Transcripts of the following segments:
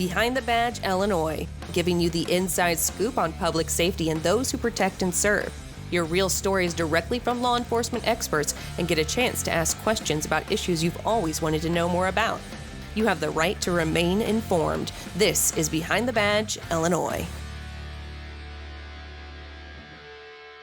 Behind the Badge, Illinois, giving you the inside scoop on public safety and those who protect and serve. Hear real stories directly from law enforcement experts and get a chance to ask questions about issues you've always wanted to know more about. You have the right to remain informed. This is Behind the Badge, Illinois.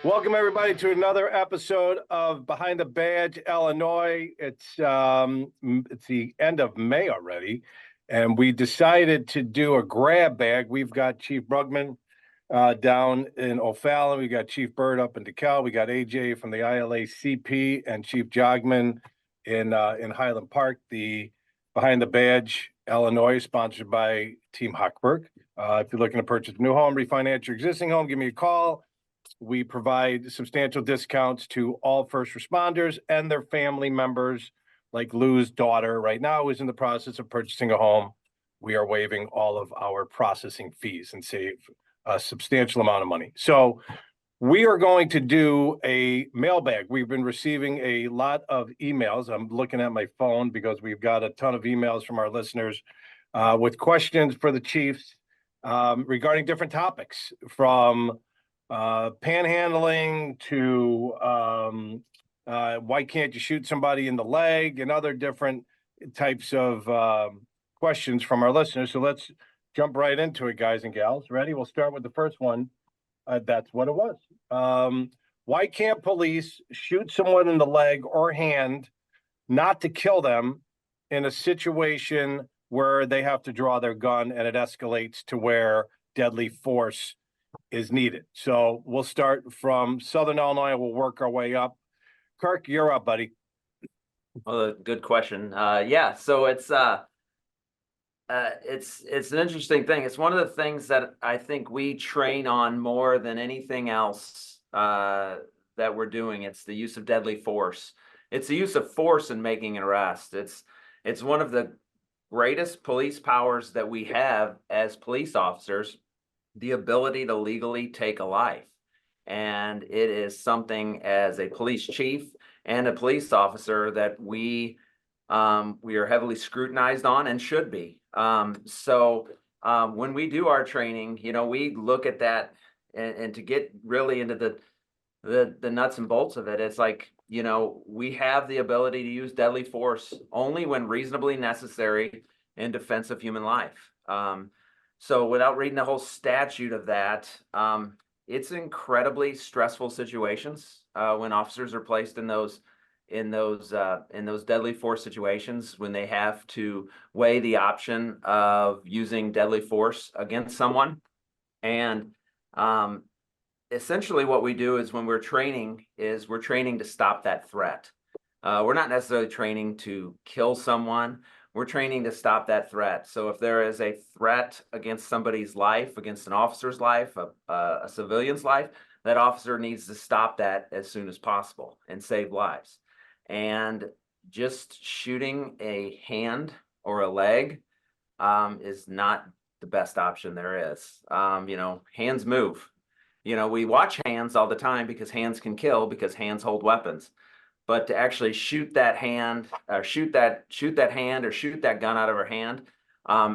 Welcome, everybody, to another episode of Behind the Badge, Illinois. It's the end of May already, and we decided to do a grab bag. We've got Chief Brugman down in O'Fallon. We got Chief Bird up in DeKalb. We got AJ from the ILACP and Chief Jogman in Highland Park. The Behind the Badge, Illinois, sponsored by Team Hochberg. If you're looking to purchase a new home, refinance your existing home, give me a call. We provide substantial discounts to all first responders and their family members, like Lou's daughter right now is in the process of purchasing a home. We are waiving all of our processing fees and save a substantial amount of money. So we are going to do a mailbag. We've been receiving a lot of emails. I'm looking at my phone because we've got a ton of emails from our listeners with questions for the chiefs regarding different topics, from panhandling to why can't you shoot somebody in the leg, and other different types of questions from our listeners. So let's jump right into it, guys and gals. Ready? We'll start with the first one. That's what it was. Why can't police shoot someone in the leg or hand, not to kill them, in a situation where they have to draw their gun and it escalates to where deadly force is needed? So we'll start from Southern Illinois. We'll work our way up. Kirk, you're up, buddy. Well, good question. Yeah, so it's an interesting thing. It's one of the things that I think we train on more than anything else that we're doing. It's the use of deadly force. It's the use of force in making an arrest. It's one of the greatest police powers that we have as police officers, the ability to legally take a life. And it is something, as a police chief and a police officer, that we are heavily scrutinized on and should be. So when we do our training, we look at that, and to get really into the nuts and bolts of it, it's like, we have the ability to use deadly force only when reasonably necessary in defense of human life. So without reading the whole statute of that, it's incredibly stressful situations when officers are placed in those deadly force situations, when they have to weigh the option of using deadly force against someone. And essentially what we do is, when we're training to stop that threat. We're not necessarily training to kill someone. We're training to stop that threat. So if there is a threat against somebody's life, against an officer's life, a civilian's life, that officer needs to stop that as soon as possible and save lives. And just shooting a hand or a leg is not the best option there is. Hands move. We watch hands all the time because hands can kill, because hands hold weapons. But to actually shoot that hand, or shoot that hand, or shoot that gun out of her hand,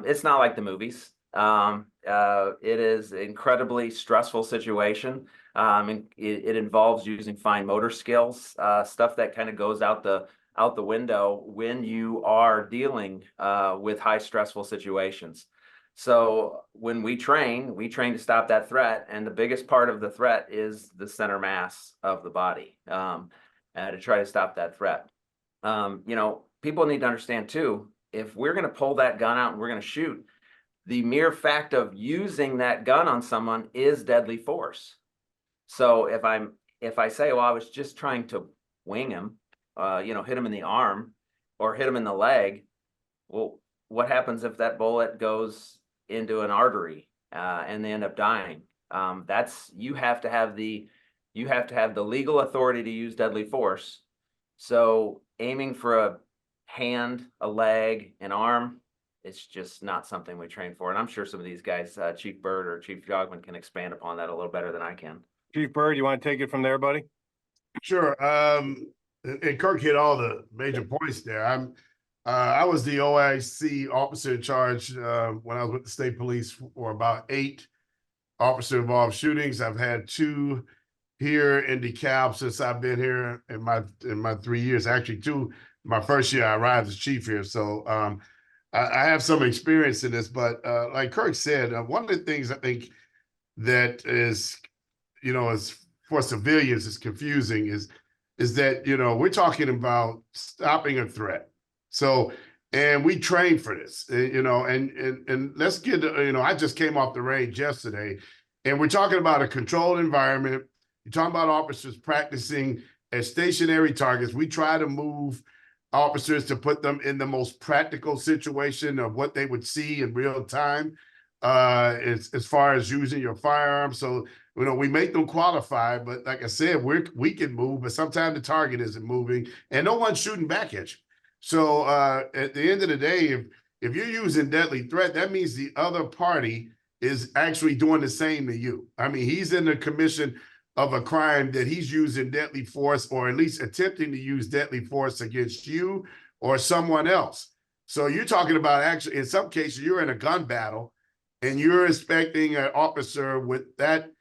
it's not like the movies. It is an incredibly stressful situation. And it involves using fine motor skills, stuff that kind of goes out the window when you are dealing with high stressful situations. So when we train to stop that threat, and the biggest part of the threat is the center mass of the body. To try to stop that threat. People need to understand too, if we're going to pull that gun out and we're going to shoot, the mere fact of using that gun on someone is deadly force. So if I say, well, I was just trying to wing him, hit him in the arm or hit him in the leg, well, what happens if that bullet goes into an artery and they end up dying? You have to have the legal authority to use deadly force. So aiming for a hand, a leg, an arm, it's just not something we train for. And I'm sure some of these guys, Chief Bird or Chief Jogman, can expand upon that a little better than I can. Chief Bird, you want to take it from there, buddy? Sure. And Kirk hit all the major points there. I was the OIC officer in charge when I was with the state police for about 8 officer-involved shootings. I've had 2 here in DeKalb since I've been here in my 3 years. Actually, 2. My first year I arrived as chief here, so I have some experience in this. But like Kirk said, one of the things I think that is, is for civilians is confusing is that we're talking about stopping a threat. So, and we train for this, and let's get, I just came off the range yesterday, and we're talking about a controlled environment. You're talking about officers practicing as stationary targets. We try to move officers to put them in the most practical situation of what they would see in real time, as far as using your firearm. So, we make them qualify, but like I said, we can move, but sometimes the target isn't moving and no one's shooting back at you. So at the end of the day, if you're using deadly threat, that means the other party is actually doing the same to you. I mean, he's in the commission of a crime that he's using deadly force, or at least attempting to use deadly force against you or someone else. So you're talking about, actually, in some cases, you're in a gun battle and you're expecting an officer with that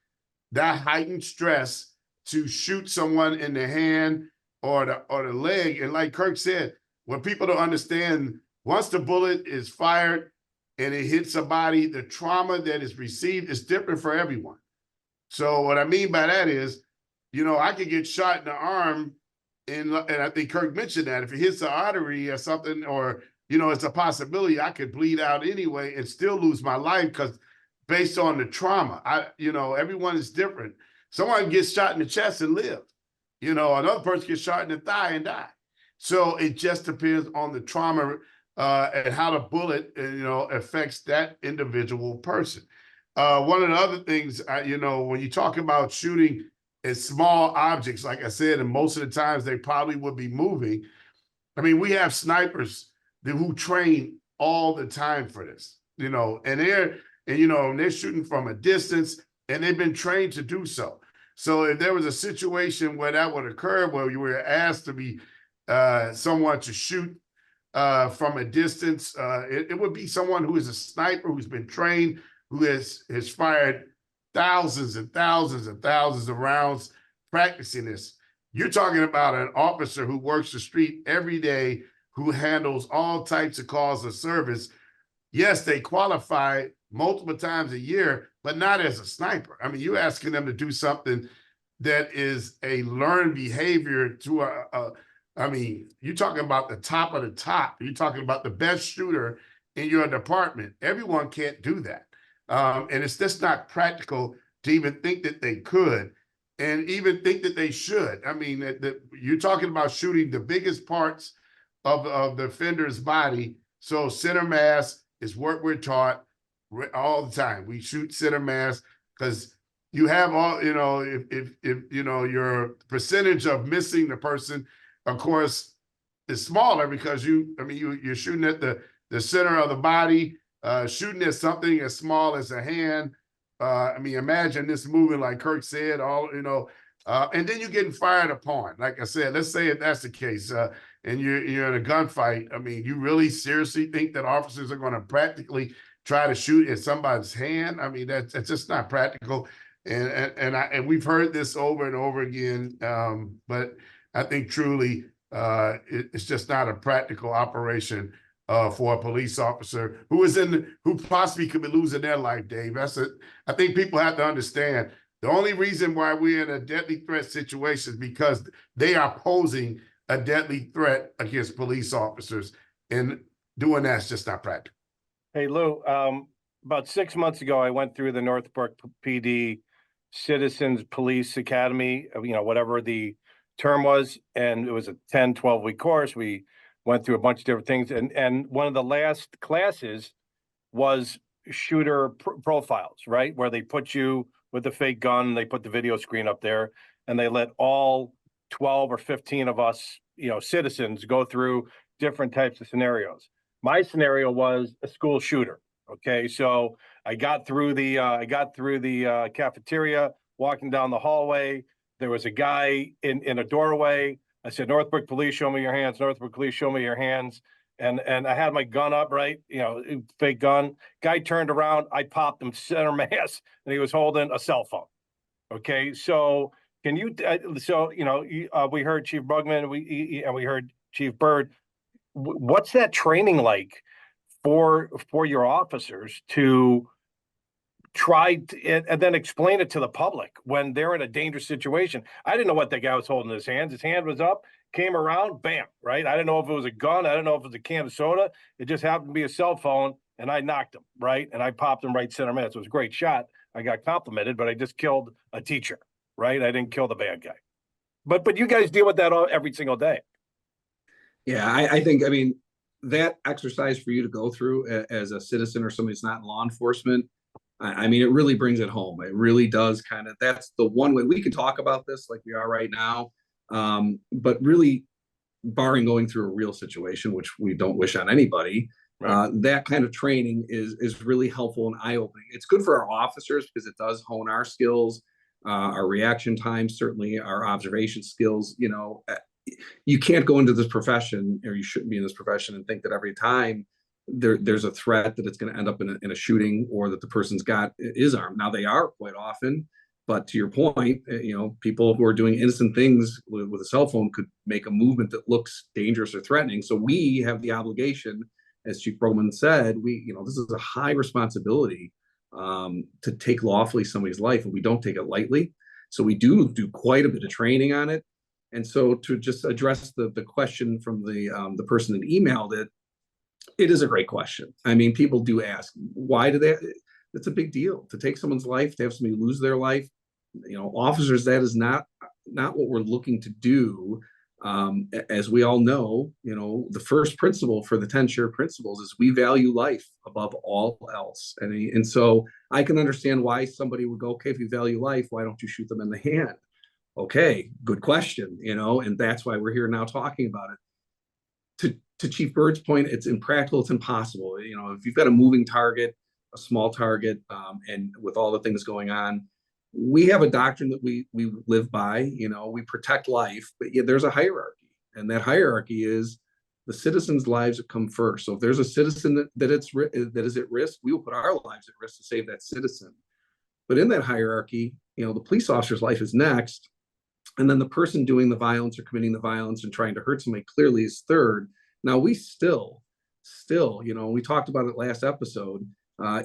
heightened stress to shoot someone in the hand or the leg. And like Kirk said, what people don't understand, once the bullet is fired and it hits a body, the trauma that is received is different for everyone. So what I mean by that is, I could get shot in the arm, and I think Kirk mentioned that if it hits the artery or something, or, it's a possibility I could bleed out anyway and still lose my life because based on the trauma. Everyone is different. Someone gets shot in the chest and live. Another person gets shot in the thigh and die. So it just depends on the trauma and how the bullet, affects that individual person. One of the other things, when you talk about shooting at small objects, like I said, and most of the times they probably would be moving. I mean, we have snipers who train all the time for this, and they're shooting from a distance, and they've been trained to do so. So if there was a situation where that would occur, where you were asked to be someone to shoot from a distance, it would be someone who is a sniper, who's been trained, who has fired thousands and thousands and thousands of rounds practicing this. You're talking about an officer who works the street every day, who handles all types of calls of service. Yes, they qualify multiple times a year, but not as a sniper. I mean, you're asking them to do something that is a learned behavior to you're talking about the top of the top. You're talking about the best shooter in your department. Everyone can't do that. And it's just not practical to even think that they could, and even think that they should. I mean, you're talking about shooting the biggest parts of the offender's body. So center mass is what we're taught all the time. We shoot center mass because you have all, if your percentage of missing the person, of course, is smaller because you're shooting at the center of the body, shooting at something as small as a hand. Imagine this moving, like Kirk said, and then you're getting fired upon. Like I said, let's say if that's the case, and you're in a gunfight. I mean, you really seriously think that officers are going to practically try to shoot at somebody's hand? I mean, that's just not practical. And we've heard this over and over again, but I think truly it's just not a practical operation for a police officer who possibly could be losing their life, Dave. I think people have to understand the only reason why we're in a deadly threat situation is because they are posing a deadly threat against police officers, and doing that's just not practical. Hey, Lou, about 6 months ago, I went through the Northbrook PD Citizens Police Academy, whatever the term was, and it was a 10, 12-week course. We went through a bunch of different things, and one of the last classes was shooter profiles, right? Where they put you with a fake gun, they put the video screen up there, and they let all 12 or 15 of us, citizens, go through different types of scenarios. My scenario was a school shooter. Okay, so I got through the cafeteria, walking down the hallway. There was a guy in a doorway. I said, "Northbrook Police, show me your hands. Northbrook Police, show me your hands." and I had my gun up, right? Fake gun. Guy turned around, I popped him center mass, and he was holding a cell phone. Okay, so can you? We heard Chief Bugman, we heard Chief Byrd. What's that training like for your officers to try and then explain it to the public when they're in a dangerous situation? I didn't know what the guy was holding in his hands. His hand was up, came around, bam, right? I didn't know if it was a gun. I didn't know if it was a can of soda. It just happened to be a cell phone, and I knocked him, right? And I popped him right center mass. It was a great shot. I got complimented, but I just killed a teacher, right? I didn't kill the bad guy. But you guys deal with that every single day. Yeah, I think, I mean, that exercise for you to go through as a citizen or somebody that's not in law enforcement, I mean, it really brings it home. It really does kind of, that's the one way we can talk about this like we are right now. But really, barring going through a real situation, which we don't wish on anybody, right. That kind of training is really helpful and eye-opening. It's good for our officers because it does hone our skills, our reaction time, certainly our observation skills. You can't go into this profession, or you shouldn't be in this profession, and think that every time there's a threat that it's going to end up in a shooting, or that the person's is armed. Now they are quite often, but to your point, people who are doing innocent things with a cell phone could make a movement that looks dangerous or threatening. So we have the obligation, as Chief Broman said, this is a high responsibility to take lawfully somebody's life, and we don't take it lightly. So we do quite a bit of training on it. And so to just address the question from the person that emailed it is a great question. I mean, people do ask, why do they? It's a big deal to take someone's life, to have somebody lose their life. Officers, that is not what we're looking to do. As we all know, the first principle for the 10 SHARE principles is we value life above all else. And so I can understand why somebody would go, okay, if you value life, why don't you shoot them in the hand? Okay, good question, and that's why we're here now talking about it. To Chief Byrd's point, it's impractical, it's impossible. If you've got a moving target, a small target, and with all the things going on, we have a doctrine that we live by. We protect life, but there's a hierarchy, and that hierarchy is the citizens' lives that come first. So if there's a citizen that is at risk, we will put our lives at risk to save that citizen. But in that hierarchy, the police officer's life is next, and then the person doing the violence or committing the violence and trying to hurt somebody clearly is third. Now we still, we talked about it last episode.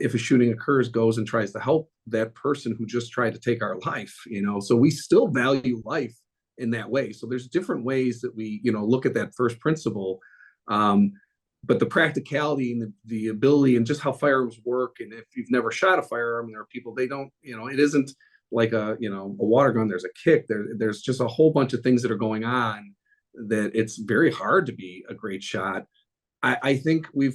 If a shooting occurs, goes and tries to help that person who just tried to take our life, so we still value life in that way. So there's different ways that we, look at that first principle. But the practicality and the ability and just how firearms work. And if you've never shot a firearm, there are people, they don't, it isn't like a water gun. There's a kick, there's just a whole bunch of things that are going on that it's very hard to be a great shot. I think we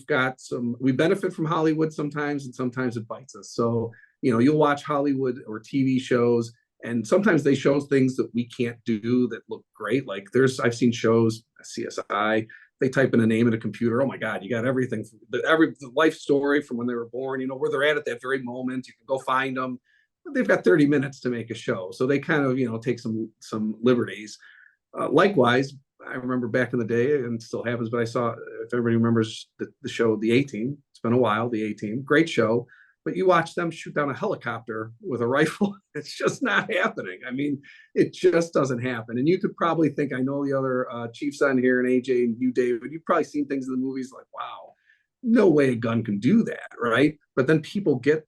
benefit from Hollywood sometimes, and sometimes it bites us. So, you'll watch Hollywood or TV shows, and sometimes they show things that we can't do that look great. Like I've seen shows, CSI, they type in a name in a computer. Oh my God, you got everything, the life story from when they were born, where they're at that very moment. You can go find them. They've got 30 minutes to make a show. So they kind of, take some liberties. Likewise, I remember back in the day, and it still happens, but I saw, if everybody remembers the show, The A-Team, it's been a while, The A-Team, great show, but you watch them shoot down a helicopter with a rifle. It's just not happening. I mean, it just doesn't happen. And you could probably think, I know the other chiefs on here, and AJ and you, David, you've probably seen things in the movies like, wow, no way a gun can do that, right? But then people get,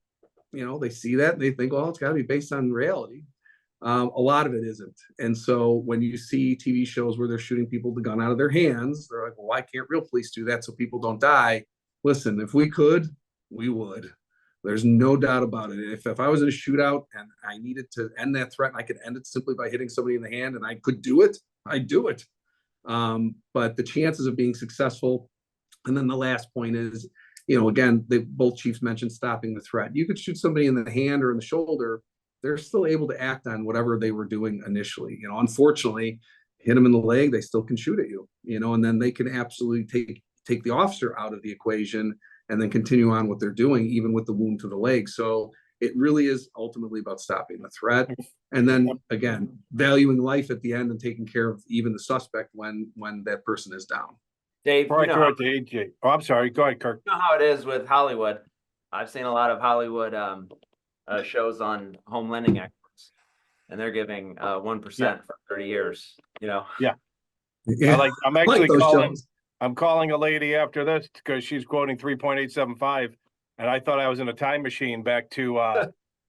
they see that and they think, well, it's got to be based on reality. A lot of it isn't. And so when you see TV shows where they're shooting people with the gun out of their hands, they're like, well, why can't real police do that so people don't die? Listen, if we could, we would. There's no doubt about it. If I was in a shootout and I needed to end that threat, and I could end it simply by hitting somebody in the hand, and I could do it, I'd do it. But the chances of being successful, and then the last point is, again, both chiefs mentioned stopping the threat. You could shoot somebody in the hand or in the shoulder, they're still able to act on whatever they were doing initially. Unfortunately, hit them in the leg, they still can shoot at you, and then they can absolutely take the officer out of the equation and then continue on what they're doing, even with the wound to the leg. So it really is ultimately about stopping the threat. And then again, valuing life at the end and taking care of even the suspect when that person is down. Dave, Before I throw it to AJ. Oh, I'm sorry. Go ahead, Kirk. you know how it is with Hollywood. I've seen a lot of Hollywood shows on home lending experts, and they're giving 1% for 30 years. Yeah. Yeah, I'm I like actually those calling. shows. I'm calling a lady after this because she's quoting 3.875, and I thought I was in a time machine back to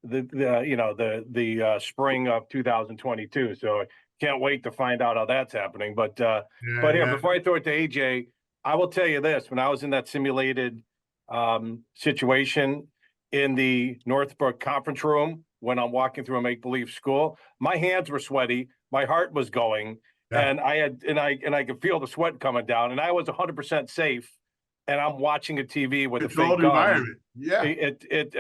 the spring of 2022. So I can't wait to find out how that's happening. But here, before I throw it to AJ, I will tell you this: when I was in that simulated situation in the Northbrook conference room when I'm walking through a make-believe school, my hands were sweaty, my heart was going. Yeah. And I could feel the sweat coming down, and I was 100% safe. And I'm watching a TV with a fake Controlled gun. environment. Yeah.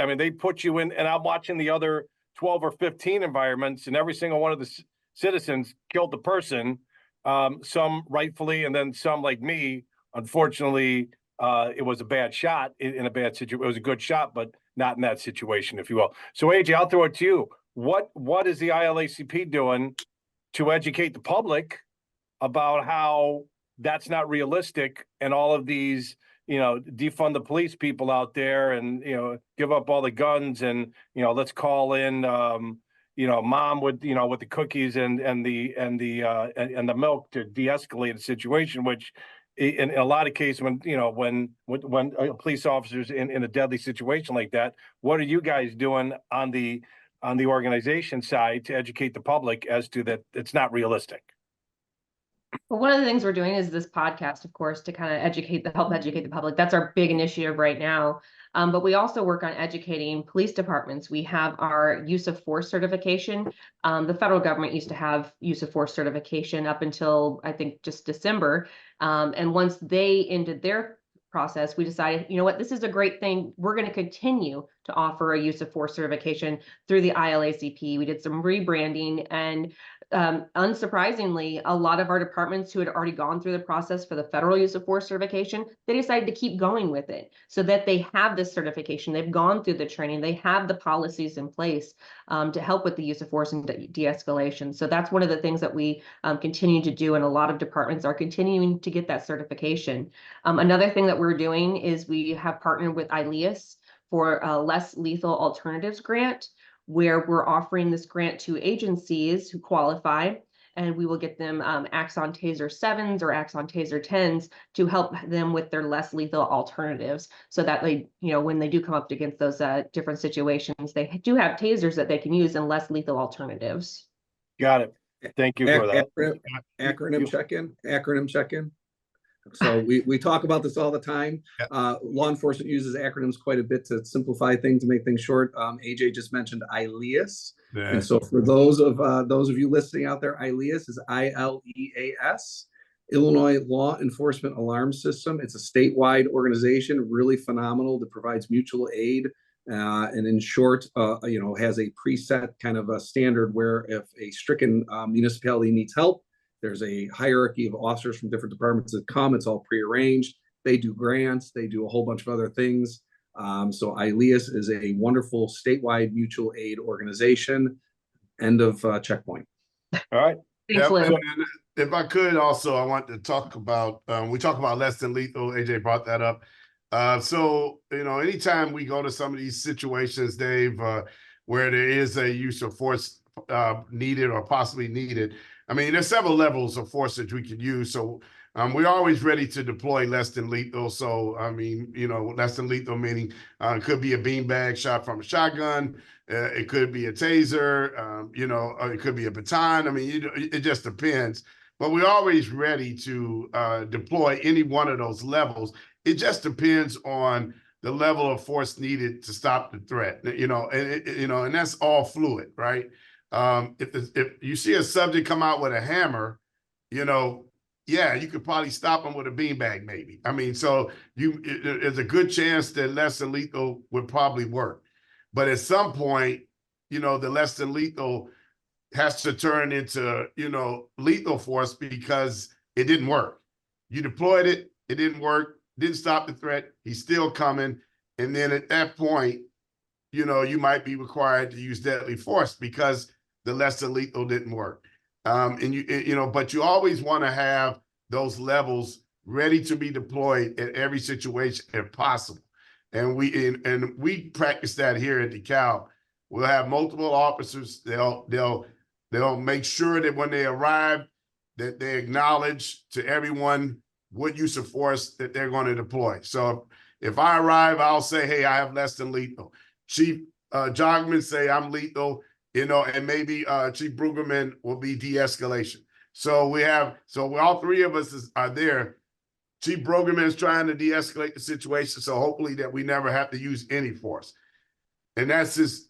I mean, they put you in, and I'm watching the other 12 or 15 environments, and every single one of the citizens killed the person. Some rightfully, and then some like me. Unfortunately, it was a bad shot in a bad situation. It was a good shot, but not in that situation, if you will. So, AJ, I'll throw it to you. What is the ILACP doing to educate the public about how that's not realistic, and all of these, defund the police people out there, and, give up all the guns, and, let's call in, mom with, with the cookies and the milk to de-escalate the situation, which in a lot of cases when police officers in a deadly situation like that, what are you guys doing on the organization side to educate the public as to that it's not realistic? Well, one of the things we're doing is this podcast, of course, to kind of help educate the public. That's our big initiative right now. But we also work on educating police departments. We have our use of force certification. The federal government used to have use of force certification up until, I think, just December. And once they ended their process, we decided, you know what, this is a great thing. We're going to continue to offer a use of force certification through the ILACP. We did some rebranding, and unsurprisingly, a lot of our departments who had already gone through the process for the federal use of force certification, they decided to keep going with it so that they have this certification. They've gone through the training. They have the policies in place to help with the use of force and de-escalation. So that's one of the things that we continue to do, and a lot of departments are continuing to get that certification. Another thing that we're doing is we have partnered with ILEAS for a less lethal alternatives grant, where we're offering this grant to agencies who qualify, and we will get them Axon Taser 7s or Axon Taser 10s to help them with their less lethal alternatives, so that they, when they do come up against those different situations, they do have tasers that they can use in less lethal alternatives. Got it. Thank you for that. Acronym check-in. So we talk about this all the time. Law enforcement uses acronyms quite a bit to simplify things, to make things short. AJ just mentioned ILEAS. Yeah. And so for those of you listening out there, ILEAS is ILEAS, Illinois Law Enforcement Alarm System. It's a statewide organization, really phenomenal, that provides mutual aid. And in short, has a preset kind of a standard where if a stricken municipality needs help, there's a hierarchy of officers from different departments that come. It's all prearranged. They do grants. They do a whole bunch of other things. So ILEAS is a wonderful statewide mutual aid organization. End of checkpoint. All right. Yep. And if I could also, I want to talk about, we talk about less than lethal. AJ brought that up. So, anytime we go to some of these situations, Dave, where there is a use of force needed or possibly needed, I mean, there's several levels of force that we could use. So we're always ready to deploy less than lethal. So, I mean, less than lethal meaning it could be a beanbag shot from a shotgun. It could be a taser, it could be a baton. I mean, it just depends. But we're always ready to deploy any one of those levels. It just depends on the level of force needed to stop the threat, and that's all fluid, right? If you see a subject come out with a hammer, you could probably stop them with a beanbag, maybe. I mean, so there's a good chance that less than lethal would probably work. But at some point, the less than lethal has to turn into, lethal force because it didn't work. You deployed it, it didn't work, didn't stop the threat, he's still coming. And then at that point, you might be required to use deadly force because the less than lethal didn't work. But you always want to have those levels ready to be deployed in every situation if possible. And we practice that here at DeKalb. We'll have multiple officers. They'll make sure that when they arrive, that they acknowledge to everyone what use of force that they're going to deploy. So if I arrive, I'll say, hey, I have less than lethal. Chief Jogman say I'm lethal, and maybe Chief Brueggemann will be de-escalation. So all three of us are there. Chief Brueggemann is trying to de-escalate the situation, so hopefully that we never have to use any force. And that's his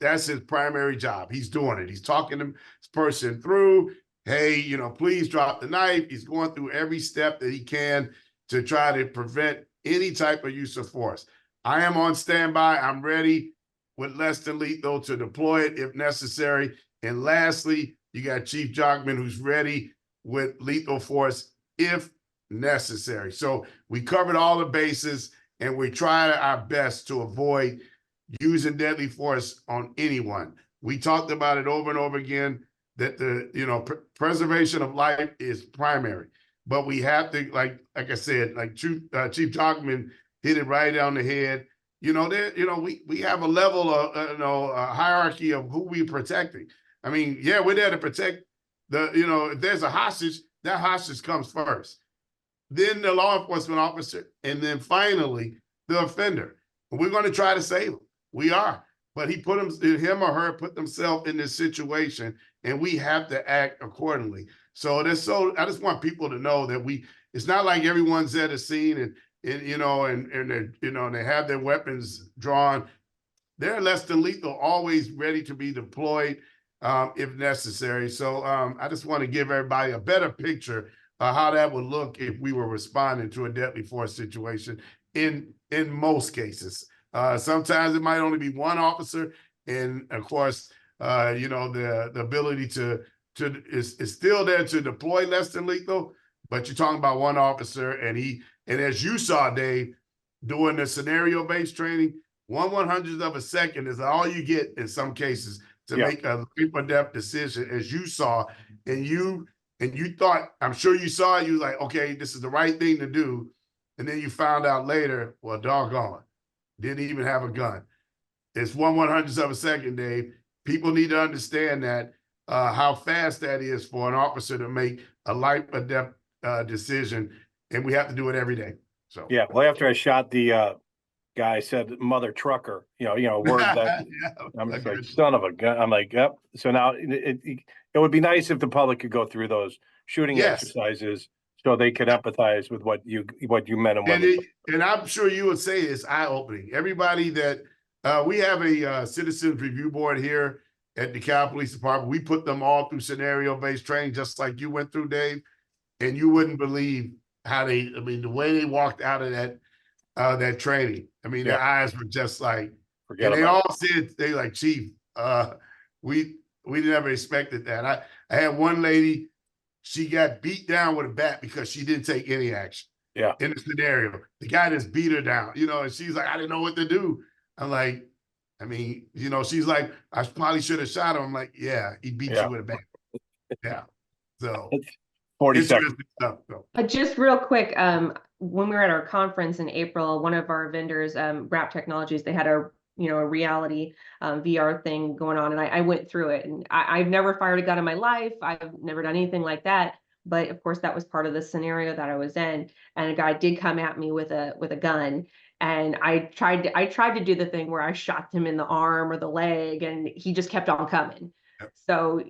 primary job. He's doing it. He's talking this person through. Hey, please drop the knife. He's going through every step that he can to try to prevent any type of use of force. I am on standby. I'm ready with less than lethal to deploy it if necessary. And lastly, you got Chief Jogman, who's ready with lethal force if necessary. So we covered all the bases, and we try our best to avoid using deadly force on anyone. We talked about it over and over again, that the preservation of life is primary, but we have to, like I said, like Chief Jogman hit it right on the head. We have a level of a hierarchy of who we're protecting. I mean, yeah, we're there to protect if there's a hostage, that hostage comes first, then the law enforcement officer, and then finally the offender. We're going to try to save him. We are, but him or her put themselves in this situation, and we have to act accordingly. So I just want people to know that it's not like everyone's at a scene and they have their weapons drawn. They're less than lethal, always ready to be deployed if necessary. So I just want to give everybody a better picture of how that would look if we were responding to a deadly force situation in most cases. Sometimes it might only be one officer, and of course, the ability is still there to deploy less than lethal, but you're talking about one officer, and as you saw, Dave, doing the scenario-based training, 1/100th of a second is all you get in some cases to make a life or death decision, as you saw, and you thought, I'm sure you saw it, you was like, okay, this is the right thing to do, and then you found out later, well, doggone, didn't even have a gun. It's 1/100th of a second, Dave. People need to understand that how fast that is for an officer to make a life or death decision, and we have to do it every day. So yeah. Well, after I shot the guy, said mother trucker, a word that I'm just like, son of a gun. I'm like, yep. So now it would be nice if the public could go through those shooting exercises so they could empathize with what you meant and women. And I'm sure you would say it's eye-opening. Everybody that we have a citizens review board here at the DeKalb Police Department. We put them all through scenario-based training, just like you went through, Dave. And you wouldn't believe the way they walked out of that training. I mean, their eyes were just like, and they all said, they like, Chief, we never expected that. I had one lady, she got beat down with a bat because she didn't take any action. Yeah. In the scenario, the guy just beat her down, and she's like, I didn't know what to do. I'm like, she's like, I probably should have shot him. I'm like, yeah, he beat you with a bat. Yeah. So 40 seconds. Stuff, so. Just real quick, when we were at our conference in April, one of our vendors, Wrap Technologies, they had a reality VR thing going on, and I went through it, and I've never fired a gun in my life. I've never done anything like that. But of course, that was part of the scenario that I was in, and a guy did come at me with a gun, and I tried to do the thing where I shot him in the arm or the leg, and he just kept on coming. So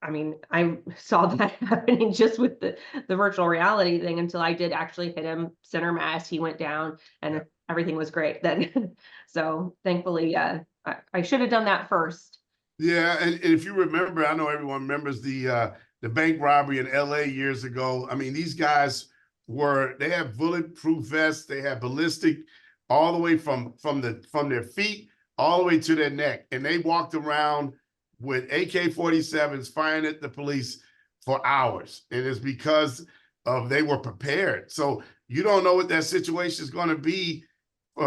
I saw that happening just with the virtual reality thing until I did actually hit him center mass. He went down, and everything was great then. So thankfully, I should have done that first. Yeah, and if you remember, I know everyone remembers the bank robbery in LA years ago. I mean, these guys they had bulletproof vests, they had ballistic all the way from their feet all the way to their neck, and they walked around with AK-47s firing at the police for hours. And it's because they were prepared. So you don't know what that situation is going to be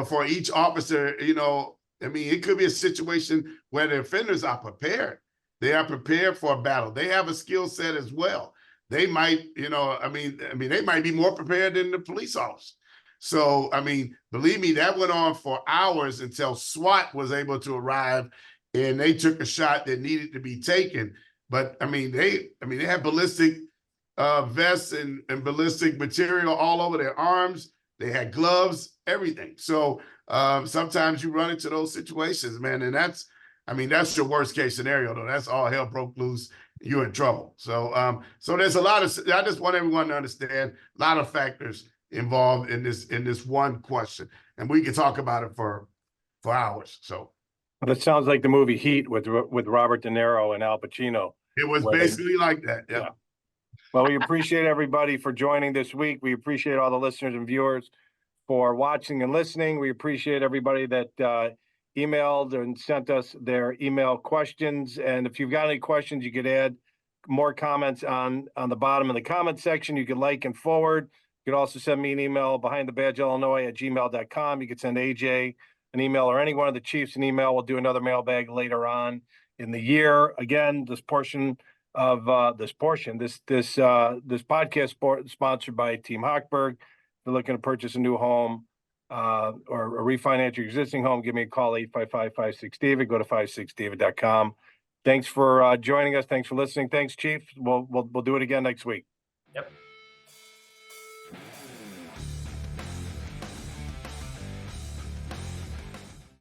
for each officer. It could be a situation where the offenders are prepared. They are prepared for a battle. They have a skill set as well. they might, they might be more prepared than the police officer. So, I mean, believe me, that went on for hours until SWAT was able to arrive and they took a shot that needed to be taken. But they had ballistic vests and ballistic material all over their arms. They had gloves, everything. So sometimes you run into those situations, man, and that's your worst case scenario, though. That's all hell broke loose. You're in trouble. So so there's a lot of. I just want everyone to understand a lot of factors involved in this one question, and we can talk about it for hours. So That sounds like the movie Heat with Robert De Niro and Al Pacino. it was basically like that. Yeah. Yeah. Well, we appreciate everybody for joining this week. We appreciate all the listeners and viewers for watching and listening. We appreciate everybody that emailed and sent us their email questions. And if you've got any questions, you could add more comments on the bottom of the comment section. You could like and forward. You could also send me an email, behindthebadgeillinois@gmail.com. You could send AJ an email or any one of the chiefs an email. We'll do another mailbag later on in the year. Again, this podcast sponsored by Team Hochberg. If you're looking to purchase a new home or refinance your existing home, give me a call, 855-56-DAVID. Go to 56david.com. Thanks for joining us. Thanks for listening. Thanks, Chief. We'll do it again next week. Yep.